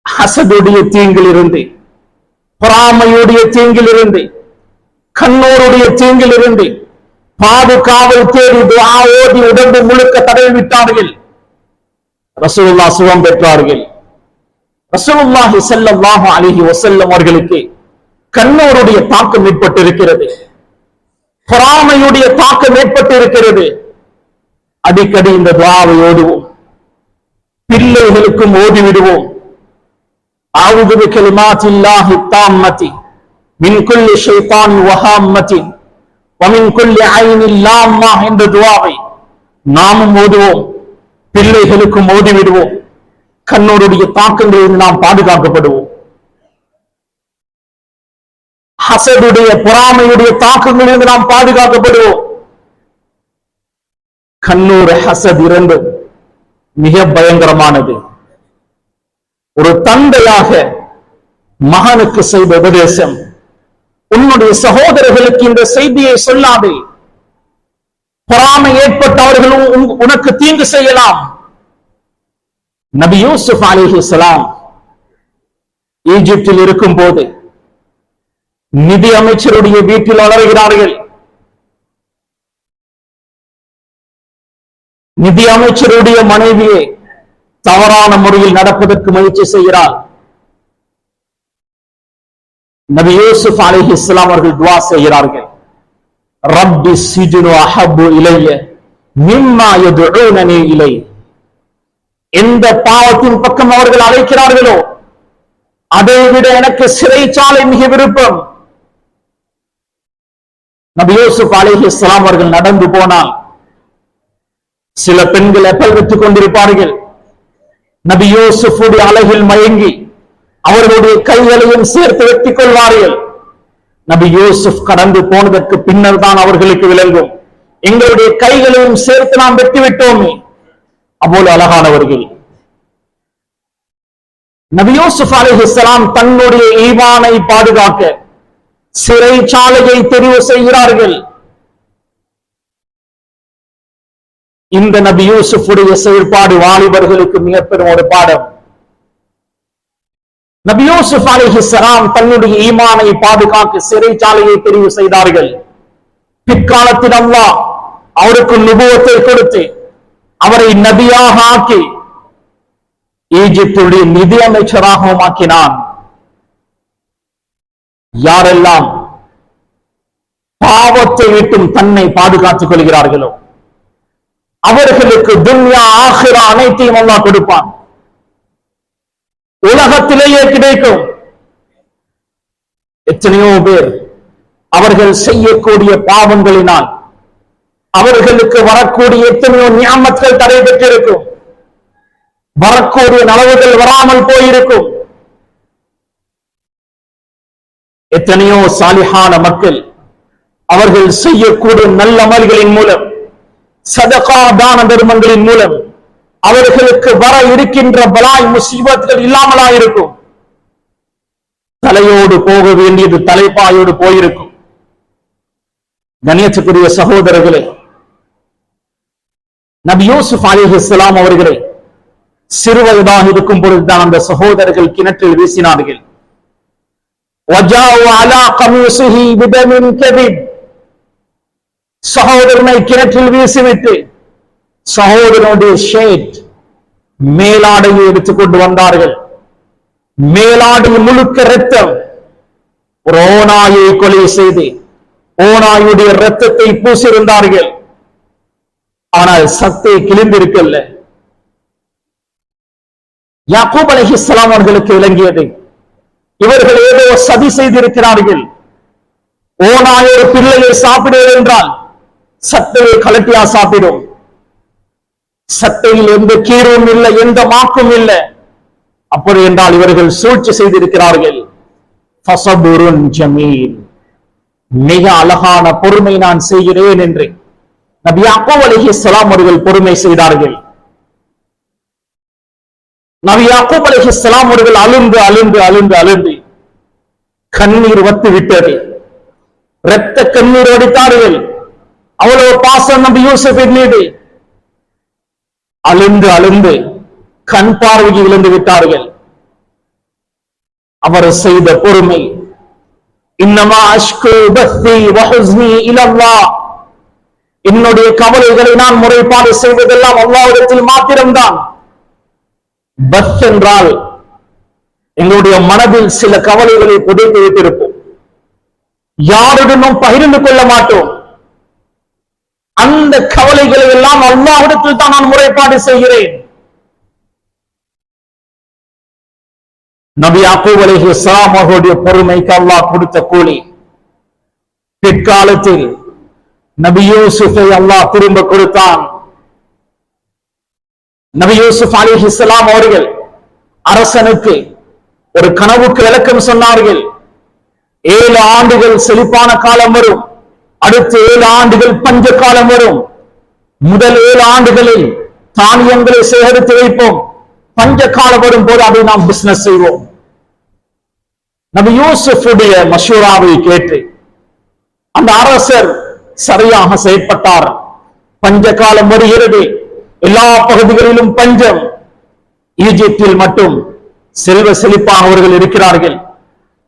ஹசதுடைய தீங்கிலிருந்து, பொறாமையுடைய தீங்கிலிருந்து, கண்ணோருடைய தீங்கிலிருந்து பாதுகாவல் தேடி துஆ ஓதி உடம்பு முழுக்க தடவி விட்டார்கள். ரசூலுல்லாஹ் சுகம் பெற்றார்கள். ரசூலுல்லாஹி ஸல்லல்லாஹு அலைஹி வஸல்லம் அவர்களுக்கு கண்ணோருடைய தாக்கம் ஏற்பட்டிருக்கிறது, பொறாமையுடைய தாக்கம் ஏற்பட்டிருக்கிறது. அடிக்கடி இந்த துஆவை ஓதுவோம், பிள்ளைகளுக்கும் ஓதி விடுவோம். அஊது பிகலிமாத்தில்லாஹி தாம்மதி மின் குல்லி ஷைத்தானி வஹாம்மதி வ மின் குல்லி ஐனில் லாம்மா என்ற துஆவை நாமும் ஓதுவோம், பிள்ளைகளுக்கும் ஓதி விடுவோம். கண்ணோருடைய தாக்கங்களில் நாம் பாதுகாக்கப்படுவோம். ஹசதுடைய, பொறாமையுடைய தாக்கங்களில் நாம் பாதுகாக்கப்படுவோம். கண்ணூர், ஹசத் இரண்டும் மிக பயங்கரமானது. ஒரு தந்தையாக மகனுக்கு செய்த உபதேசம், உன்னுடைய சகோதரர்களுக்கு இந்த செய்தியை சொல்லாதே, பொறாமை ஏற்பட்டவர்களும் உனக்கு தீங்கு செய்யலாம். நபி யூசுப் அலைஹிஸ்ஸலாம் ஈஜிப்தில் இருக்கும் போது நிதி அமைச்சருடைய வீட்டில் வளர்கிறார்கள். நிதி அமைச்சருடைய மனைவியை தவறான முறையில் நடப்பதற்கு முயற்சி செய்கிறார். நபி யூசுப் அலைஹிஸ்ஸலாம் அவர்கள் துஆ செய்கிறார்கள், ரப்பி சிஜ்னு அஹப்பு இலைய மிம்மா யதுஊனனி இலை. எந்த பாவத்தின் பக்கம் அவர்கள் அழைக்கிறார்களோ அதை விட எனக்கு சிறைச்சாலை மிக விருப்பம். நபி யூசுப் அலைஹிஸ்ஸலாம் அவர்கள் நடந்து போனால் சில பெண்கள் எப்பல் வைத்துக் கொண்டிருப்பார்கள். நபி யூசுஃபுடைய அழகில் மயங்கி அவர்களுடைய கைகளையும் சேர்த்து வெட்டிக் கொள்வார்கள். நபி யூசுப் கடந்து போனதற்கு பின்னர் தான் அவர்களுக்கு விளங்கும், எங்களுடைய கைகளையும் சேர்த்து நாம் வெட்டிவிட்டோமே. அவ்வளவு அழகானவர்கள். நபி யூசுப் அலைஹிஸ்ஸலாம் தன்னுடைய ஈமானை பாதுகாக்க சிறைச்சாலையை தெரிவு செய்கிறார்கள். இந்த நபி யூசுஃபுடைய செயல்பாடு வாலிபர்களுக்கு மிக பெரும் ஒரு பாடம். நபி யூசுப் அலைஹிஸ்ஸலாம் தன்னுடைய ஈமானை பாதுகாக்க சிறைச்சாலையை தெரிவு செய்தார்கள். பிற்காலத்தில் அல்லாஹ் அவருக்கு நுபுவத்தை கொடுத்து அவரை நபியாக ஆக்கி ஈஜிப்துடைய நிதி அமைச்சராகவும் ஆக்கினான். யாரெல்லாம் பாவத்தை விட்டும் தன்னை பாதுகாத்துக் கொள்கிறார்களோ அவர்களுக்கு துன்யா ஆகிரா அனைத்தையும் அல்லாஹ் கொடுப்பான். உலகத்திலேயே கிடைக்கும். எத்தனையோ பேர் அவர்கள் செய்யக்கூடிய பாவங்களினால் அவர்களுக்கு வரக்கூடிய எத்தனையோ நியாமத்துகள் தடை பெற்றிருக்கும், வரக்கூடிய நலவுகள் வராமல் போயிருக்கும். எத்தனையோ சாலிஹான மக்கள் அவர்கள் செய்யக்கூடிய நல்ல அமல்களின் மூலம், சதகா தான தர்மங்களின் மூலம் அவர்களுக்கு வர இருக்கின்ற பலாய் முசீபத்துகள் இல்லாமலா இருக்கும். தலையோடு போக வேண்டியது தலைப்பாயோடு போயிருக்கும். கண்ணியத்துக்குரிய சகோதரர்களே, நபி யூசுப் அலைஹிஸ்ஸலாம் அவர்களை சிறுவயதாக இருக்கும் பொழுதுதான் அந்த சகோதரர்கள் கிணற்றில் வீசினார்கள். சகோதரனை கிணற்றில் வீசிவிட்டு சகோதரனுடைய ஷேட் மேலாடையை எடுத்துக்கொண்டு வந்தார்கள். மேலாடை முழுக்க இரத்தம். ஒரு ஓநாயை கொலை செய்து ஓநாயுடைய இரத்தத்தை பூசியிருந்தார்கள். ஆனால் சத்தை கிழிந்திருக்கல்ல. யாக்கூப் அலைஹிஸ்ஸலாம் அவர்களுக்கு விளங்கியது, இவர்கள் ஏதோ சதி செய்திருக்கிறார்கள். ஓநாய் ஒரு பிள்ளையை சாப்பிடுவது என்றால் சத்தையை கலட்டியா சாப்பிடும். சத்தையில் எந்த கீரும் இல்லை, எந்த மாக்கும் இல்லை. அப்படி என்றால் இவர்கள் சூழ்ச்சி செய்திருக்கிறார்கள். ஃபஸபுருன் ஜமீல், மிக அழகான பொறுமை நான் செய்கிறேன் என்று நபி யாக்கூப் அலைஹிஸ்ஸலாம் அவர்கள் பொறுமை செய்தார்கள். நபி யாக்கூப் அலைஹிஸ்ஸலாம் அவர்கள் அழுந்து அழுந்து அழுந்து அழுந்து கண்ணீர் வத்து விட்டது. இரத்த கண்ணீர் வடித்தார்கள். அவ்வளவு பாசம் நபி யூசுஃபின் மீது. அழுந்து அழுந்து கண் பார்வையை இழந்து விட்டார்கள். அவர் செய்த பொறுமை, இன்னமா அஷ்கு பஸ்ஸி வ ஹுஸ்னி இலல்லாஹ், என்னுடைய கவலைகளை நான் முறைப்பாடு செய்வதெல்லாம் அல்லாஹ்விடத்தில் மாத்திரம்தான். பஸ் என்றால் எங்களுடைய மனதில் சில கவலைகளை புதைத்து வைத்திருப்போம், யாருடனும் பகிர்ந்து கொள்ள மாட்டோம். அந்த கவலைகளை எல்லாம் அல்லாஹ்விடத்தில் தான் நான் முறைப்பாடு செய்கிறேன். நபி யாக்கூப் அலைஹிஸ்ஸலாம் அவர்களுடைய பொறுமைக்கு அல்லாஹ் கொடுத்த கூலி. பிற்காலத்தில் நபி யூசுஃபை அல்லாஹ் திரும்ப கொடுத்தான். நபி யூசுப் அலைஹிஸ்ஸலாம் அவர்கள் அரசனுக்கு ஒரு கனவுக்கு விளக்கம் சொன்னார்கள். 7 ஆண்டுகள் செழிப்பான காலம் வரும், அடுத்த 7 ஆண்டுகள் பஞ்ச காலம் வரும். முதல் 7 ஆண்டுகளில் தானியங்களை சேகரித்து வைப்போம், பஞ்ச காலம் வரும் போது அதை நாம் பிசினஸ் செய்வோம். நபி யூசுஃபுடைய மஷூராவை கேட்டு அந்த அரசர் சரியாக செயல்பட்டார். பஞ்ச காலம் வருகிறது, எல்லா பகுதிகளிலும் பஞ்சம். ஈஜிப்தில் மட்டும் செல்வ செழிப்பானவர்கள் இருக்கிறார்கள்.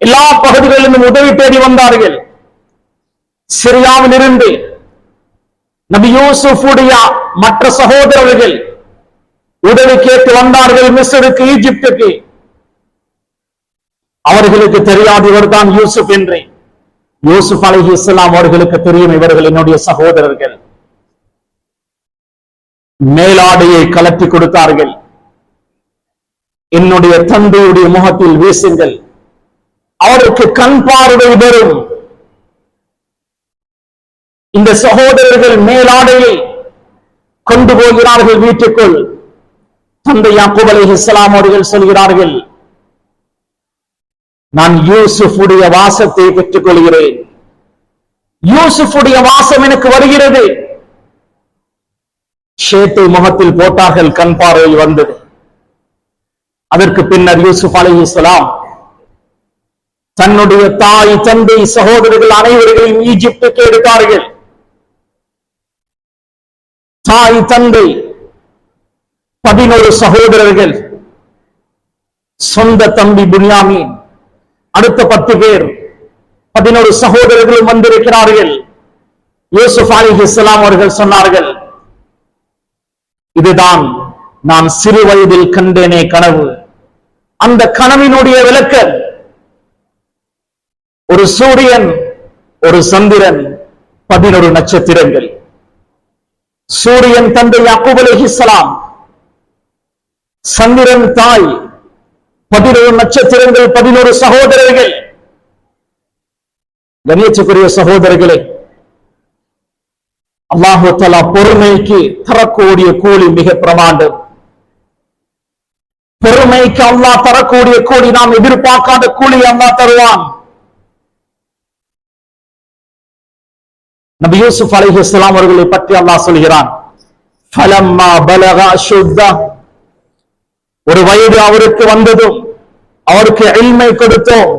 எல்லா பகுதிகளிலும் உதவி தேடி வந்தார்கள். சிரியாவில் இருந்து நபி யூசுஃபுடைய மற்ற சகோதரர்கள் உதவி கேட்டு வந்தார்கள் மிஸ்ருக்கு, ஈஜிப்துக்கு. அவர்களுக்கு தெரியாது இவர்தான் யூசுப் என்று. யூசுப் அலைஹிஸ்ஸலாம் அவர்களுக்கு தெரியும் இவர்கள் என்னுடைய சகோதரர்கள். மேலாடையை கலட்டி கொடுத்தார்கள். என்னுடைய தந்தையுடைய முகத்தில் வீசுங்கள், அவருக்கு கண் பார்வை வரும். இந்த சகோதரர்கள் மேலாடையை கொண்டு போகிறார்கள் வீட்டுக்குள். தந்தை யாக்கூப் அலைஹிஸ்ஸலாம் அவர்கள் சொல்கிறார்கள், நான் யூசுஃபுடைய வாசத்தை பெற்றுக் கொள்கிறேன். யூசுஃபுடைய வாசம் எனக்கு வருகிறது. ஷேட்டை முகத்தில் போட்டார்கள், கண் பார்வை வந்தது. அதற்கு பின்னர் யூசுப் அலைஹிஸ்ஸலாம் தன்னுடைய தாய், தந்தை, சகோதரர்கள் அனைவரையும் ஈஜிப்துக்கு எடுத்தார்கள். தாய், தந்தை, 11 சகோதரர்கள், சொந்த தம்பி புன்யாமீன், அடுத்த 10 பேர், 11 சகோதரர்களும் வந்திருக்கிறார்கள். யூசுப் அலைஹிஸ்ஸலாம் அவர்கள் சொன்னார்கள், இதுதான் நான் சிறு வயதில் கண்டேனே கனவு. அந்த கனவினுடைய விளக்கம், ஒரு சூரியன், ஒரு சந்திரன், 11 நட்சத்திரங்கள். சூரியன் தந்தை யாக்கூப் அலைஹிஸ்ஸலாம், சந்திரன் தாய், 11 நட்சத்திரங்கள், 11 சகோதரர்கள். கண்ணியத்துக்குரிய சகோதரர்களே, அல்லாஹு தஆலா பொறுமைக்கு தரக்கூடிய கூலி மிக பிரமாண்டம். பொறுமைக்கு அல்லாஹ் தரக்கூடிய கூலி நாம் எதிர்பார்க்காத கூலி அல்லாஹ் தருவான். நபி யூசுப் அலைஹிஸ்ஸலாம் அவர்களை பற்றி அல்லாஹ் சொல்கிறான், ஃபலம்மா பலக அஷுத்தா, ஒரு வயது அவருக்கு வந்ததும் அவருக்கு இல்மை கொடுத்தோம்,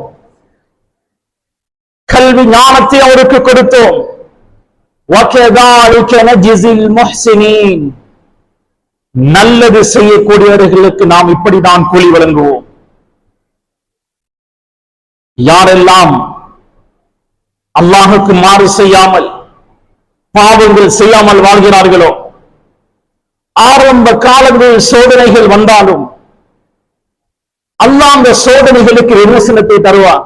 கல்வி ஞானத்தை அவருக்கு கொடுத்தோம். வகதாலிக நஜ்ஸில் முஹ்ஸினீன், நல்லது செய்யக்கூடியவர்களுக்கு நாம் இப்படிதான் கூலி வழங்குவோம். யாரெல்லாம் அல்லாஹுக்கு மாறு செய்யாமல் பாவங்கள் செய்யாமல் வாழ்கிறார்களோ, ஆரம்ப காலங்களில் சோதனைகள் வந்தாலும் அல்லாஹ் அந்த சோதனைகளுக்கு விமர்சனத்தை தருவார்.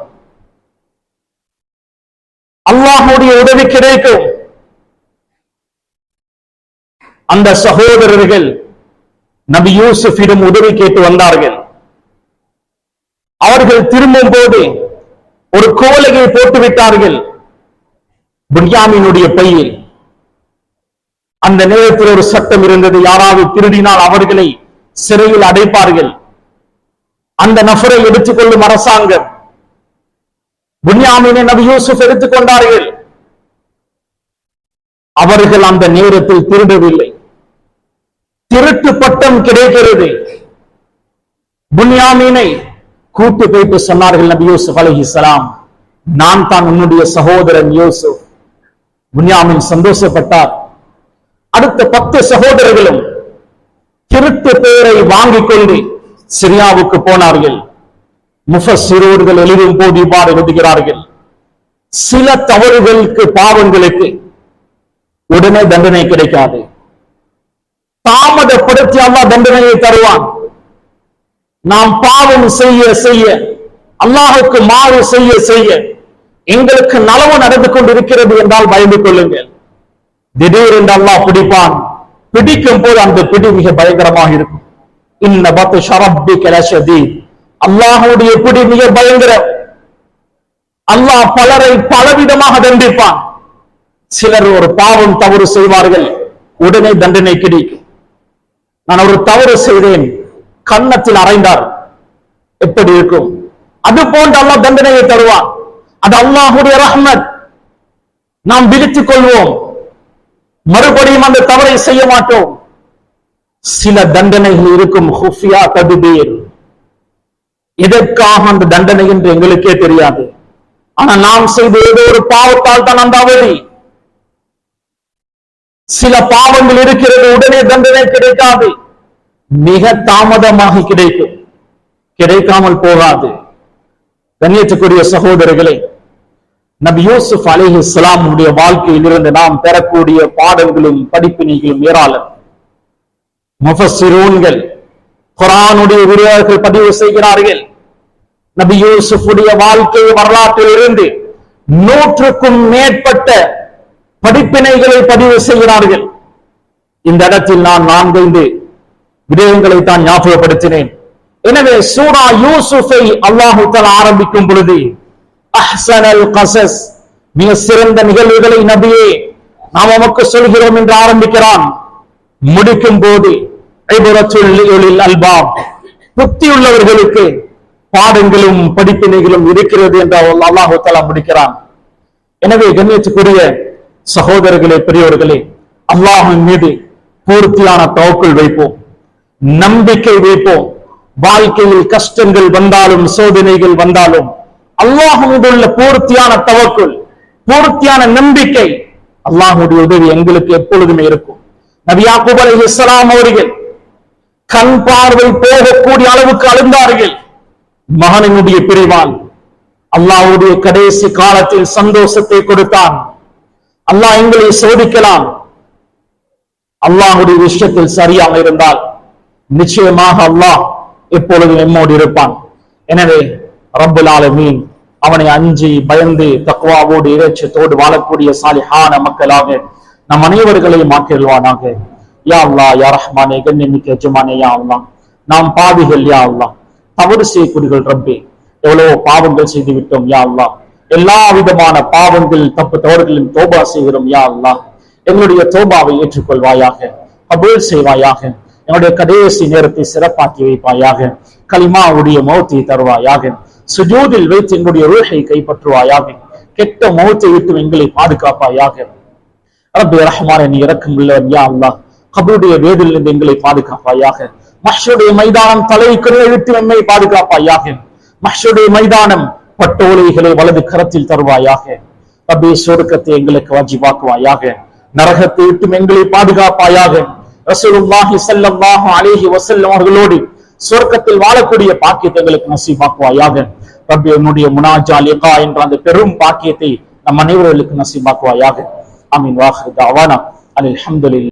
அல்லாஹ்வுடைய உதவி கிடைக்கும். அந்த சகோதரர்கள் நபி யூசுஃபிடம் உதவி கேட்டு வந்தார்கள். அவர்கள் திரும்பும் போது ஒரு கோலையை போட்டு விட்டார்கள் புன்யாமினுடைய பையில். அந்த நேரத்தில் ஒரு சட்டம் இருந்தது, யாராவது திருடினால் அவர்களை சிறையில் அடைப்பார்கள். அந்த நபரை எடுத்துக்கொள்ளும் அரசாங்கம் புன்யாமினை நபி யூசுப் எடுத்துக்கொண்டார்கள். அவர்கள் அந்த நேரத்தில் திருடவில்லை. திருட்டு பட்டம் கிடைக்கிறது. புன்யாமினை கூட்டு போயிட்டு சொன்னார்கள் நபி யூசுப் அலைஹிஸ்ஸலாம், நான் தான் உன்னுடைய சகோதரன் யூசுப். புன்யாமின் சந்தோஷப்பட்டார். அடுத்த 10 சகோதரர்களும் திருட்டு பெயரை வாங்கிக் கொண்டு சிரியாவுக்கு போனார்கள். முஃபஸ்ஸிரூன்கள் எழுதும் போது இவ்வாறு எழுதுகிறார்கள், சில தவறுகளுக்கு பாவங்களுக்கு உடனே தண்டனை கிடைக்காது, தாமதப்படுத்தி அல்லாஹ் தண்டனையை தருவான். நாம் பாவம் செய்ய செய்ய, அல்லாஹுக்கு மாறு செய்ய செய்ய எங்களுக்கு நலவு நடந்து கொண்டிருக்கிறது என்றால் பயந்து கொள்ளுங்கள். திடீரென்று அல்லாஹ் பிடிப்பான். பிடிக்கும் போது அந்த பிடி மிக பயங்கரமாக இருக்கும். இன்ன பத்ஷ ரப்பிக லஷதீத், அல்லாஹ்வுடைய பிடி மிக பயங்கரம். அல்லாஹ் பலரை பலவிதமாக தண்டிப்பான். சிலர் ஒரு பாவம் தவறு செய்வார்கள், உடனே தண்டனை கிடைக்கும். நான் ஒரு தவறு செய்தேன், கன்னத்தில் அறைந்தார், எப்படி இருக்கும்? அது போன்று அல்லாஹ் தண்டனையை தருவான். அது அல்லாஹ்வுடைய ரஹ்மத். நாம் விழித்துக் கொள்வோம், மறுபடியும் அந்த தவறை செய்ய மாட்டோம். சில தண்டனைகள் இருக்கும், ஹுஃபியா தத்பீர், எதற்காக அந்த தண்டனை என்று எங்களுக்கே தெரியாது. ஆனா நாம் செய்த ஏதோ ஒரு பாவத்தால் தான் அந்த அவதி. சில பாவங்கள் இருக்கிறது, உடனே தண்டனை கிடைக்காது, மிக தாமதமாக கிடைக்கும், கிடைக்காமல் போகாது. கண்ணியத்துக்குரிய சகோதரர்களே, நபி யூசுப் அலைஹிஸ்ஸலாம் உடைய வாழ்க்கையில் இருந்து நாம் பெறக்கூடிய பாடங்களும் படிப்பினைகளும் ஏராளம். முஃபஸ்ஸிரூன்கள், குர்ஆனுடைய விரிவாளர்கள் பதிவு செய்கிறார்கள், நபி யூசுஃபுடைய வாழ்க்கை வரலாற்றில் இருந்து 100க்கும் மேற்பட்ட படிப்பினைகளை பதிவு செய்கிறார்கள். இந்த இடத்தில் நான் 4-5 விடயங்களை தான் ஞாபகப்படுத்தினேன். எனவே சூரா யூசுஃபை அல்லாஹ் தஆலா ஆரம்பிக்கும் பொழுது அஹ்ஸனல் கஸஸ், மிக சிறந்த நிகழ்வுகளை நபியே நாம் உமக்கு சொல்கிறோம் என்று ஆரம்பிக்கிறான். முடிக்கும் போது இப்ரத்துல் லிஉலில் அல்பாப், புத்தி உள்ளவர்களுக்கு பாடங்களும் படிப்பினைகளும் இருக்கிறது என்று அல்லாஹ் தஆலா முடிக்கிறான். எனவே கண்ணியத்துக்குரிய சகோதரர்களே, பெரியவர்களே, அல்லாஹ்வின் மீது பூர்த்தியான தவக்குல் வைப்போம், நம்பிக்கை வைப்போம். வாழ்க்கையில் கஷ்டங்கள் வந்தாலும் சோதனைகள் வந்தாலும் அல்லாஹ் மீது உள்ள பூர்த்தியான தவக்குல், பூர்த்தியான நம்பிக்கை, அல்லாஹ்வுடைய உதவி எங்களுக்கு எப்பொழுதுமே இருக்கும். நபி யாக்கூப் அலைஹிஸ்ஸலாம் அவர்கள் கண் பார்வை போகக்கூடிய அளவுக்கு அழுந்தார்கள். மகனினுடைய பிரிவால் அல்லாஹ்வுடைய கடைசி காலத்தில் சந்தோஷத்தை கொடுத்தான். அல்லாஹ் எங்களை சோதிக்கலாம். அல்லாஹ்வுடைய விஷயத்தில் சரியாக இருந்தால் நிச்சயமாக அல்லாஹ் எப்பொழுதும் நம்மோடு இருப்பான். எனவே ரப்புல் ஆலமீன் அவனை அஞ்சி பயந்து தக்வாவோடு இறைச்சத்தோடு வாழக்கூடிய சாலிஹான மக்களாக நம் அனைவர்களையும் மாற்றிடுவானாக. யா அல்லாஹ், யா ரஹ்மானே, கண்ணியமிக்க எஜமானே, யா அல்லாஹ், நாம் பாவிகள் யா அல்லாஹ், தவறு செய்யக்கூடியவர்கள் ரப்பே, எவ்வளவோ பாவங்கள் செய்து விட்டோம் யா அல்லாஹ். எல்லா விதமான பாவங்கள் தப்பு தவறுகளின் தோபா செய்கிறோம் யா அல்லாஹ். எங்களுடைய தோபாவை ஏற்றுக்கொள்வாயாக, கபூல் செய்வாயாக. என்னுடைய கடைசி நேரத்தை சிறப்பாக்கி வைப்பாயாக. கலிமாவுடைய மௌத்தை தருவாயாக. சுஜூதில் வைத்து எங்களுடைய ரூஹை கைப்பற்றுவாயாக. கெட்ட மௌத்தை விட்டு எங்களை பாதுகாப்பாயாக. ரப்பி ரஹ்மானே நீ இரக்கம் உள்ளவன் யா அல்லாஹ். கபருடைய வேதிலிருந்து எங்களை பாதுகாப்பாயாக. மஹ்ஷருடைய மைதானம் தலைக்குள்ளே விட்டு நம்மை பாதுகாப்பாயாக. மஹ்ஷருடைய மைதானம் பட்டோலைகளை வலது கரத்தில் தருவாயாக. ரப்பே சொர்க்கத்தை எங்களுக்கு வாஜிபாக்குவாயாக. நரகத்தை விட்டு எங்களை பாதுகாப்பாயாக. ரசூலுல்லாஹி ஸல்லல்லாஹு அலைஹி வஸல்லம் அவர்களோடு சொர்க்கத்தில் வாழக்கூடிய பாக்கியத்தை எங்களுக்கு நசீபாக்குவாயாக. ரப்பே என்னுடைய முனாஜா லிகா என்ற அந்த பெரும் பாக்கியத்தை நம் அனைவர்களுக்கு நசீபாக்குவாயாக. ஆமீன். வாஹிரு தஅவானா அல்ஹம்துலில்லாஹ்.